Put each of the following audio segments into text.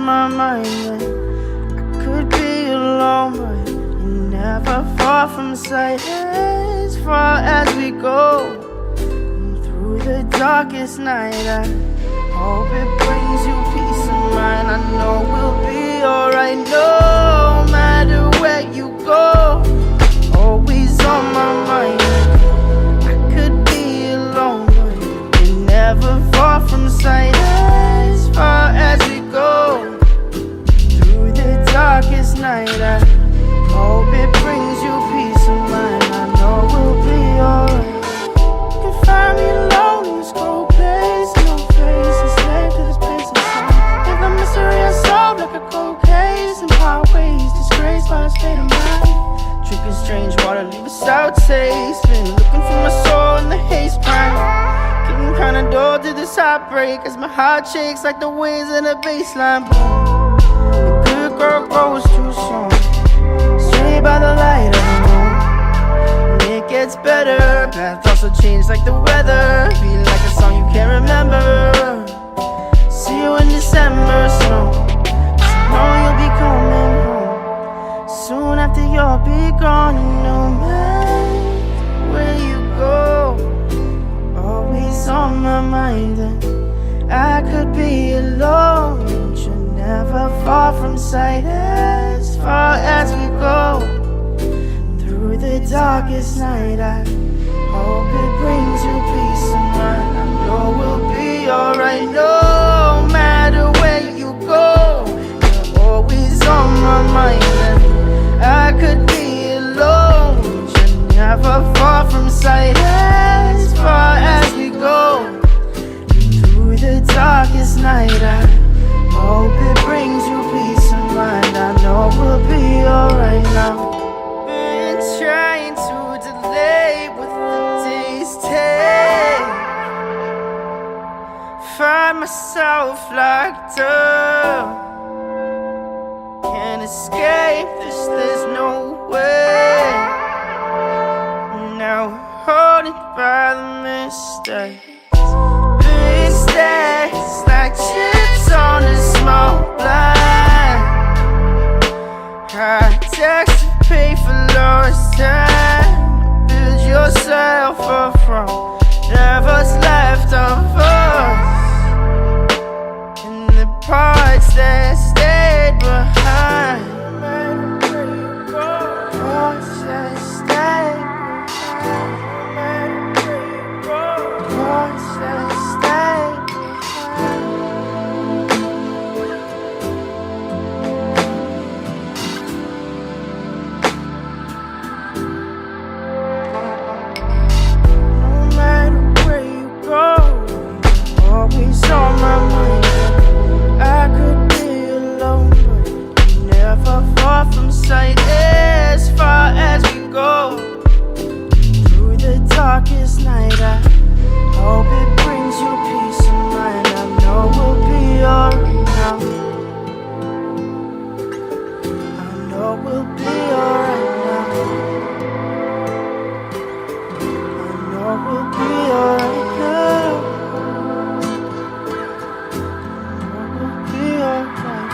my mind. I could be alone, but you're never far from sight. As far as we go, through the darkest night, I hope it brings you peace of mind. I know we'll be alright, no matter where you go. Always on my mind. I could be alone, but you're never far from sight. As far as we go, through the darkest night, I hope it brings you peace of mind. I know we'll be alright. You can find me alone in this cold place, no face, a slave to this place of sun. If the mystery unsolved like a cold case, and highways disgraced by a state of mind. Drinking strange water, leave a sour taste. Been looking for my soul in the haze prime. Getting kinda dull to this heartbreak as my heart shakes like the waves in a baseline. Boom. The good girl grows too soon, straight by the light of the moon. And it gets better, paths also change like the weather. Feel like a song you can't remember. See you in December snow, 'cause I know you'll be coming home soon after you'll be gone. And no matter where you go, always on my mind. And I could be alone, but you're never far from sight. As far as we go, through the darkest night, I hope it brings you peace of mind. I know we'll be alright, no matter where you go. You're always on my mind. And I could be alone, but you're never far from sight. As far as we go, through the darkest night, I hope it brings you peace of mind. I know we'll be alright now. Been trying to delay what the days take. Find myself locked up, can't escape this, there's no way. Now haunted by the mistakes. Big stacks like chips on a small blind. High tax to pay for lost time. Build yourself up from whatever's left of us, and the parts that stayed behind. Parts that stayed behind. Parts that stayed behind. No matter where you go, always on my mind. I could be alone, but never far from sight. As far as we go, through the darkest night, I hope it brings you peace of mind. I know we'll be alright now. I know we'll be alright now. I know we'll be alright now. I know we'll be alright now.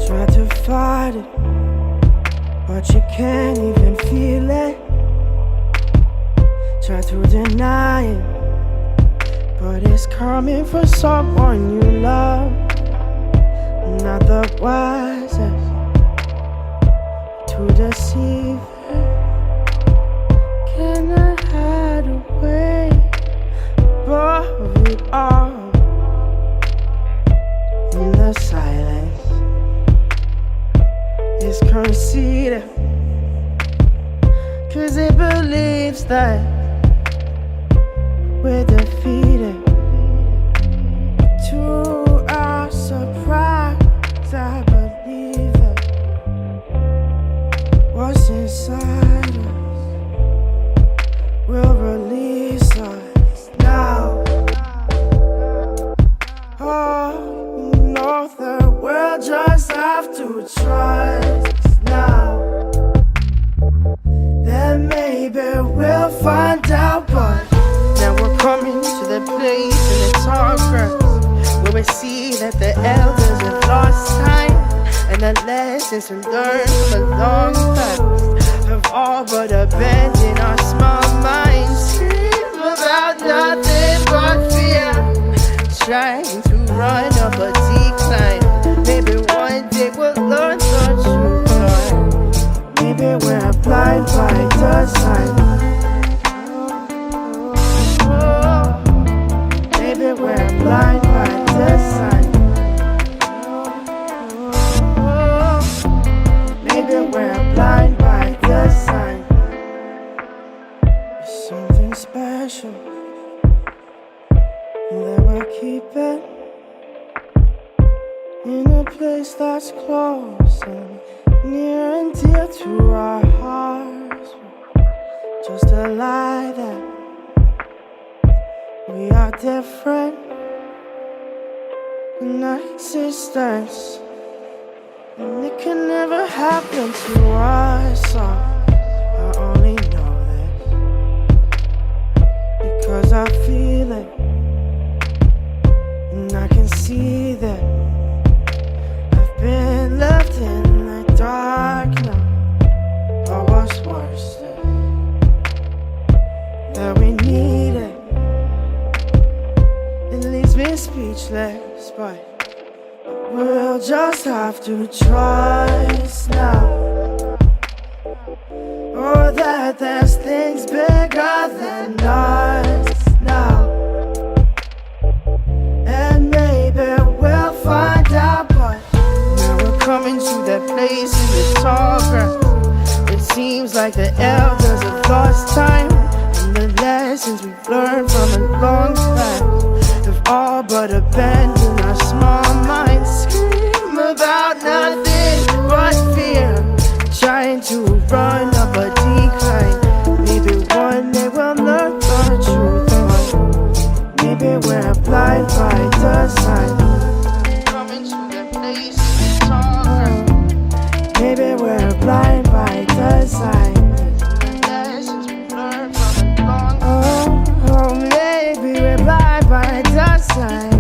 Try to fight it, but you can't even feel it. Try to deny it, but it's coming from someone you love. Not the wisest to deceive her. Can I hide away above it all in the silence? It's conceited, 'cause it believes that we're defeated. To our surprise, I believe it. will release us now. Oh, you know that we'll just have to trust now. Then maybe we'll find out, but now we're coming to the place in the tall grass where we see that the elders have lost time, and the lessons we learned from a long past have all but abandoned our small minds. Scream about nothing but fear, trying to run up a decline. Maybe one day we'll learn the truth, Lord. Maybe we're blind by design. Maybe we're blind by design. Maybe we're blind by design. There's something special that we're keeping in a place that's close and near and dear to our hearts. Just a lie that we are different in our existence, and it can never happen to us. I only know this because I feel it, and I can see that I've been left in the dark now. Or what's worse, that we need it. It leaves me speechless, but we'll just have to trust now. Or that there's things bigger than us now. And maybe we'll find out, but now we're coming to that place in the tall grass. It seems like the elders have lost time, and the lessons we've learned from a long past have all but abandoned our small minds. Scream about nothing but fear, trying to run up a decline. Maybe one day we'll learn the truth, but maybe we're blind by design. Coming to the place in the tall grass. Maybe we're blind by design. Lessons we learned from a long time. Oh, maybe we're blind by design.